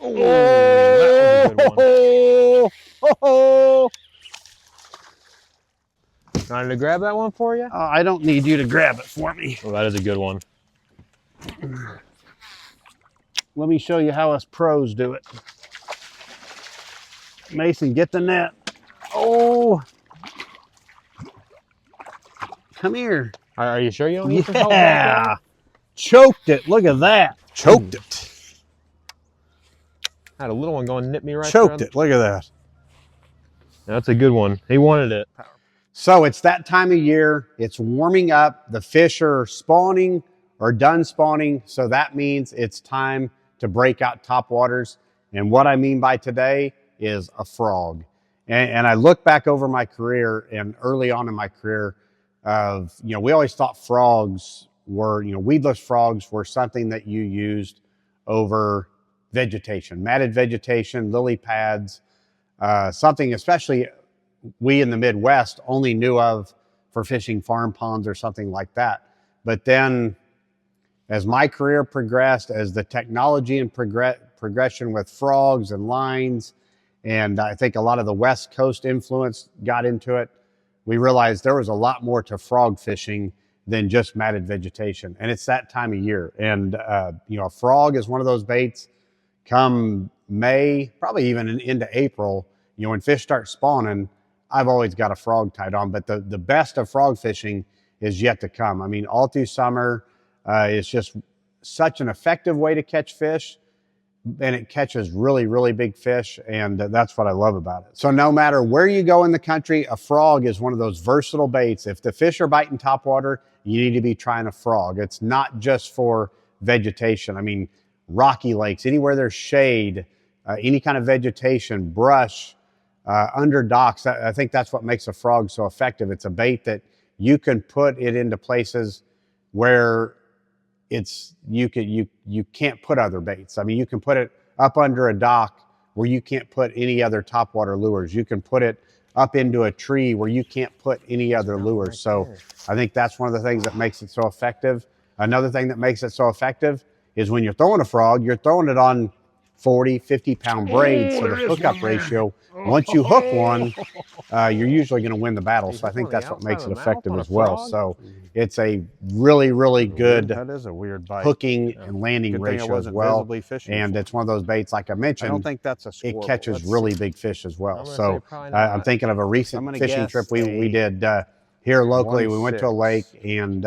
Oh, that was a good one. Oh, Trying to grab that one for you? I don't need you to grab it for me. Oh, that is a good one. Let me show you how us pros do it. Mason, get the net. Oh, come here. Are you sure you don't need some help back Yeah, there? choked it. Look at that. Choked it. I had a little one going nip me right Choked there. it. Look at that. That's a good one. He wanted it. So it's that time of year. It's warming up. The fish are spawning or done spawning. So that means it's time to break out top waters. And what I mean by today is a frog. And I look back over my career and early on in my career of, we always thought frogs were, weedless frogs were something that you used over vegetation, matted vegetation, lily pads, something especially we in the Midwest only knew of for fishing farm ponds or something like that. But then as my career progressed, as the technology and progression with frogs and lines, and I think a lot of the West Coast influence got into it, we realized there was a lot more to frog fishing than just matted vegetation. And it's that time of year. And, a frog is one of those baits come May, probably even into April, when fish start spawning, I've always got a frog tied on, but the best of frog fishing is yet to come. I mean, all through summer, it's just such an effective way to catch fish, and it catches really, really big fish, and that's what I love about it. So no matter where you go in the country, a frog is one of those versatile baits. If the fish are biting topwater, you need to be trying a frog. It's not just for vegetation. I mean, rocky lakes, anywhere there's shade, any kind of vegetation, brush, under docks. I think that's what makes a frog so effective. It's a bait that you can put it into places where you can't put other baits. I mean, you can put it up under a dock where you can't put any other topwater lures. You can put it up into a tree where you can't put any other lures. So I think that's one of the things that makes it so effective. Another thing that makes it so effective is when you're throwing a frog, you're throwing it on 40, 50-pound braids. So the hookup ratio, once you hook one, you're usually going to win the battle. So I think that's what makes it effective as well. So it's a really, really good hooking and landing ratio as well. And it's one of those baits, like I mentioned, I don't think that's it catches really big fish as well. So I'm thinking of a recent fishing trip we did here locally. We went to a lake, and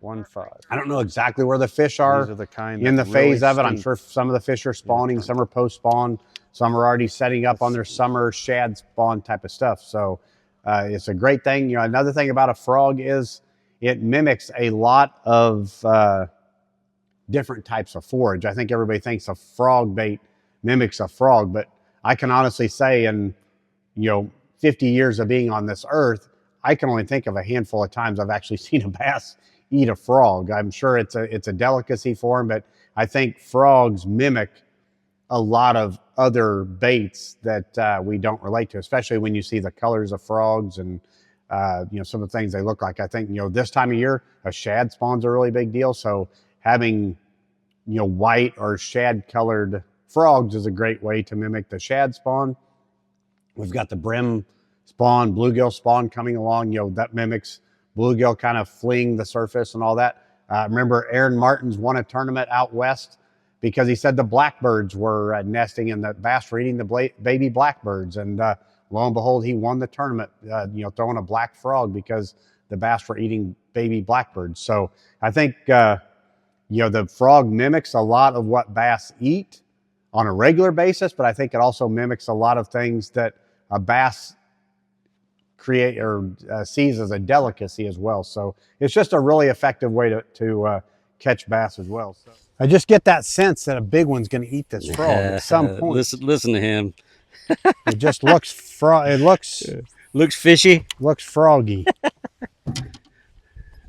1.5. I don't know exactly where the fish are in the phase of it. I'm sure some of the fish are spawning, some are post-spawn, some are already setting up on their summer shad spawn type of stuff. So it's a great thing. Another thing about a frog is it mimics a lot of different types of forage. I think everybody thinks a frog bait mimics a frog, but I can honestly say in 50 years of being on this earth, I can only think of a handful of times I've actually seen a bass eat a frog. I'm sure it's a delicacy for them, but I think frogs mimic a lot of other baits that we don't relate to, especially when you see the colors of frogs and some of the things they look like. I think this time of year a shad spawn's a really big deal, so having white or shad colored frogs is a great way to mimic the shad spawn. We've got the brim spawn, bluegill spawn coming along, that mimics bluegill kind of fleeing the surface and all that. Remember Aaron Martins won a tournament out west because he said the blackbirds were nesting and the bass were eating the baby blackbirds. And lo and behold, he won the tournament, throwing a black frog because the bass were eating baby blackbirds. So I think, the frog mimics a lot of what bass eat on a regular basis, but I think it also mimics a lot of things that a bass create or sees as a delicacy as well. So it's just a really effective way to catch bass as well. So I just get that sense that a big one's going to eat this frog at some point. Listen to him. It just looks looks fishy. Looks froggy.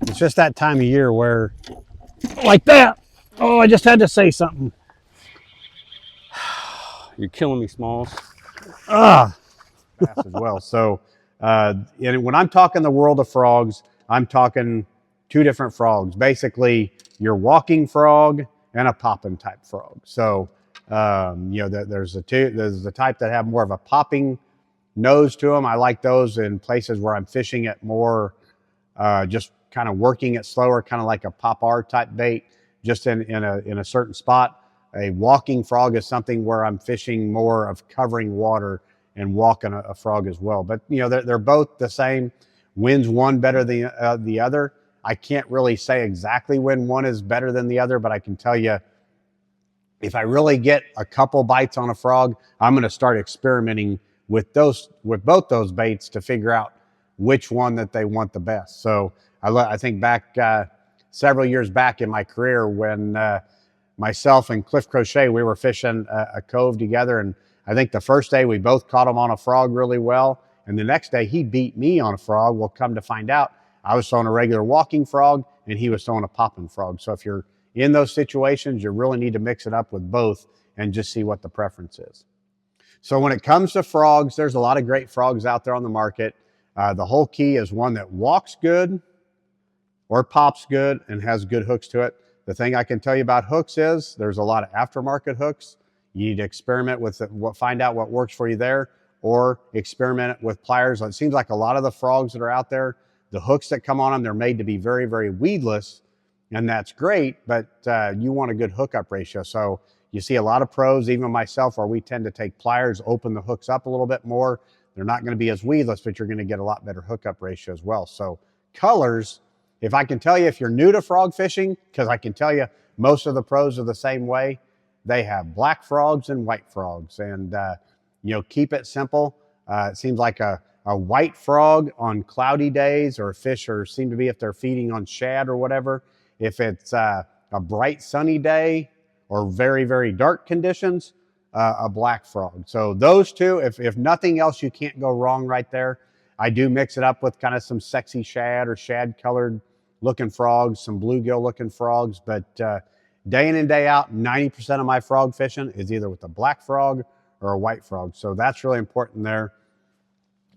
It's just that time of year where, like that. Oh, I just had to say something. You're killing me, Smalls. Bass as well. So and when I'm talking the world of frogs, I'm talking two different frogs. Basically, your walking frog and a popping type frog. So, you know, there's the type that have more of a popping nose to them. I like those in places where I'm fishing it more, just kind of working it slower, kind of like a pop-R type bait, just in a certain spot. A walking frog is something where I'm fishing more of covering water and walking a frog as well. But, you know, they're both the same. When's one better than the other? I can't really say exactly when one is better than the other, but I can tell you, if I really get a couple bites on a frog, I'm going to start experimenting with both those baits to figure out which one that they want the best. So I think back several years back in my career when myself and Cliff Crochet, we were fishing a cove together, and I think the first day we both caught him on a frog really well, and the next day he beat me on a frog. Well, come to find out, I was throwing a regular walking frog and he was throwing a popping frog. So if you're in those situations, you really need to mix it up with both and just see what the preference is. So when it comes to frogs, there's a lot of great frogs out there on the market. The whole key is one that walks good or pops good and has good hooks to it. The thing I can tell you about hooks is there's a lot of aftermarket hooks. You need to experiment with it, find out what works for you there, or experiment with pliers. It seems like a lot of the frogs that are out there, the hooks that come on them, they're made to be very, very weedless, and that's great, but you want a good hookup ratio. So you see a lot of pros, even myself, where we tend to take pliers, open the hooks up a little bit more. They're not going to be as weedless, but you're going to get a lot better hookup ratio as well. So colors, if I can tell you, if you're new to frog fishing, because I can tell you most of the pros are the same way, they have black frogs and white frogs. And, you know, keep it simple. It seems like a white frog on cloudy days, or fish or seem to be if they're feeding on shad or whatever. If it's a bright sunny day or very, very dark conditions, a black frog. So those two, if nothing else, you can't go wrong right there. I do mix it up with kind of some sexy shad or shad colored looking frogs, some bluegill looking frogs, but day in and day out, 90% of my frog fishing is either with a black frog or a white frog. So that's really important there.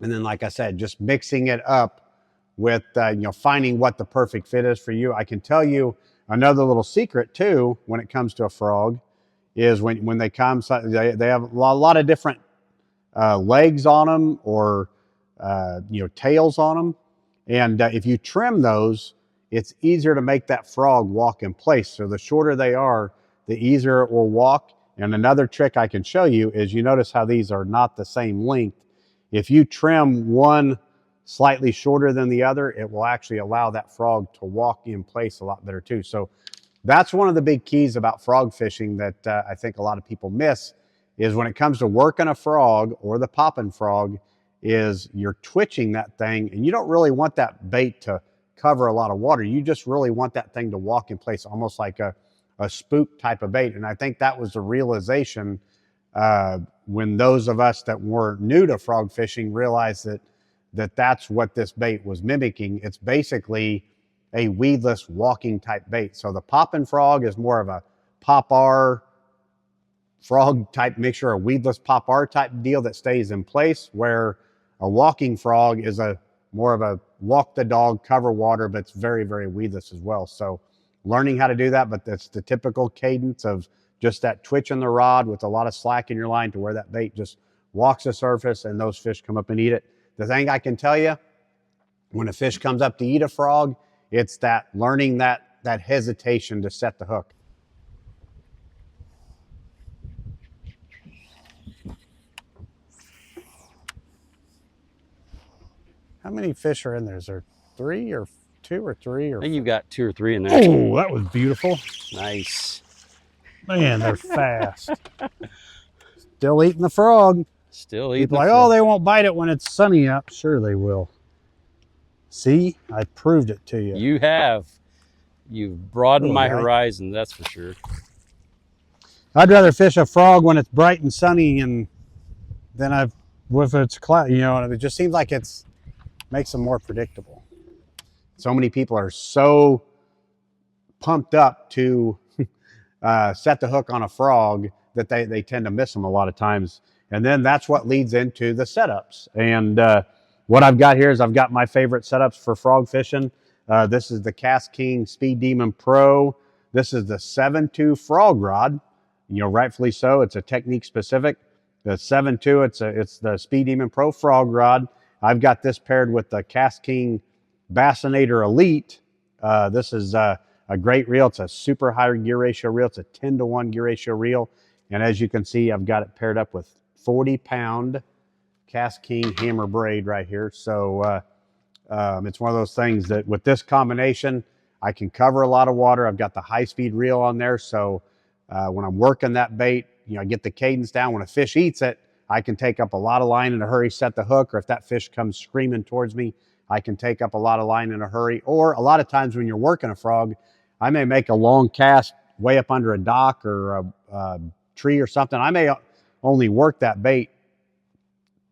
And then, like I said, just mixing it up with, you know, finding what the perfect fit is for you. I can tell you another little secret too, when it comes to a frog, is when they come, they have a lot of different legs on them, or, you know, tails on them. And if you trim those, it's easier to make that frog walk in place. So the shorter they are, the easier it will walk. And another trick I can show you is, you notice how these are not the same length. If you trim one slightly shorter than the other, it will actually allow that frog to walk in place a lot better too. So that's one of the big keys about frog fishing that I think a lot of people miss, is when it comes to working a frog or the popping frog, is you're twitching that thing, and you don't really want that bait to cover a lot of water. You just really want that thing to walk in place, almost like a spook type of bait. And I think that was the realization when those of us that were new to frog fishing realized that's what this bait was mimicking. It's basically a weedless walking type bait. So the popping frog is more of a pop-R frog type mixture, a weedless pop-R type deal that stays in place, where a walking frog is more of a walk the dog, cover water, but it's very, very weedless as well. So learning how to do that, but that's the typical cadence of just that twitch in the rod with a lot of slack in your line to where that bait just walks the surface and those fish come up and eat it. The thing I can tell you, when a fish comes up to eat a frog, it's that learning that hesitation to set the hook. How many fish are in there? Is there 3 or 2 or 3? Or I think you've got 2 or 3 in there. Oh, that was beautiful. Nice. Man, they're fast. Still eating the frog. Still eating. People are like, oh, they won't bite it when it's sunny out. Sure they will. See, I proved it to you. You have. You've broadened my guy. horizon, that's for sure. I'd rather fish a frog when it's bright and sunny and than if it's cloud, you know, and it just seems like makes them more predictable. So many people are so pumped up to set the hook on a frog that they tend to miss them a lot of times. And then that's what leads into the setups. And what I've got here is I've got my favorite setups for frog fishing. This is the Cast King Speed Demon Pro This is the 7.2 frog rod. You know, rightfully so. It's a technique specific. The 7.2, it's the Speed Demon Pro frog rod. I've got this paired with the Cast King Bassinator Elite. This is a great reel. It's a super high gear ratio reel. It's a 10-to-1 gear ratio reel. And as you can see, I've got it paired up with 40-pound Cast King hammer braid right here. So it's one of those things that with this combination, I can cover a lot of water. I've got the high-speed reel on there. So when I'm working that bait, you know, I get the cadence down. When a fish eats it, I can take up a lot of line in a hurry, set the hook, or if that fish comes screaming towards me, I can take up a lot of line in a hurry. Or a lot of times when you're working a frog, I may make a long cast way up under a dock or a tree or something. I may only work that bait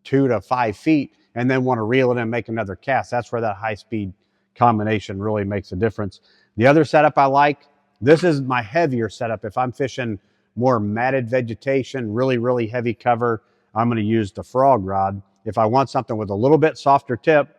2 to 5 feet and then want to reel it in and make another cast. That's where that high-speed combination really makes a difference. The other setup I like, this is my heavier setup. If I'm fishing more matted vegetation, really heavy cover, I'm going to use the frog rod. If I want something with a little bit softer tip,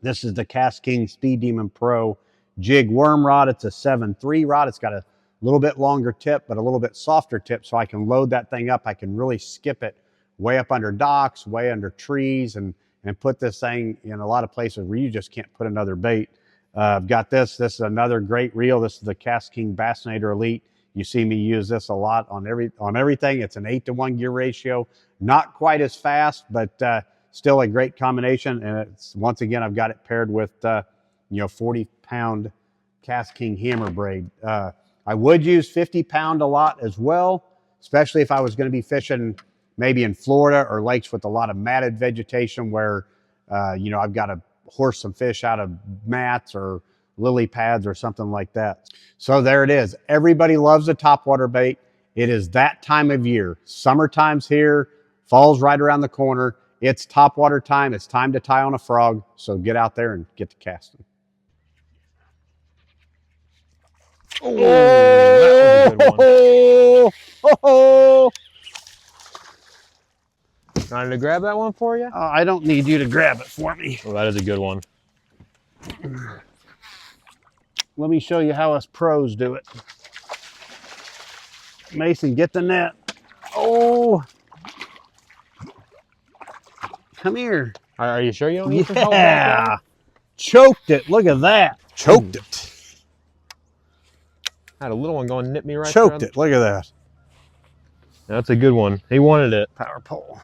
this is the Cast King Speed Demon Pro jig worm rod. It's a 7.3 rod. It's got a little bit longer tip, but a little bit softer tip, so I can load that thing up. I can really skip it way up under docks, way under trees, and put this thing in a lot of places where you just can't put another bait. I've got this. This is another great reel. This is the Cast King Bassinator Elite. You see me use this a lot on everything. It's an 8-to-1 gear ratio. Not quite as fast, but still a great combination. And it's, once again, I've got it paired with, 40-pound Cast King hammer braid. I would use 50-pound a lot as well, especially if I was going to be fishing maybe in Florida or lakes with a lot of matted vegetation where, I've got to horse some fish out of mats or lily pads or something like that. So there it is. Everybody loves a topwater bait. It is that time of year. Summertime's here. Fall's right around the corner. It's topwater time. It's time to tie on a frog. So get out there and get to casting. Oh, that was a good one. Oh, Wanted to grab that one for you? I don't need you to grab it for me. Oh, that is a good one. Let me show you how us pros do it. Mason, get the net. Oh, come here. Are you sure you don't need some help back Yeah, choked it. Look at that. Choked it. I had a little one going nip me right Choked there. it. Look at that. That's a good one. He wanted it. Power pole.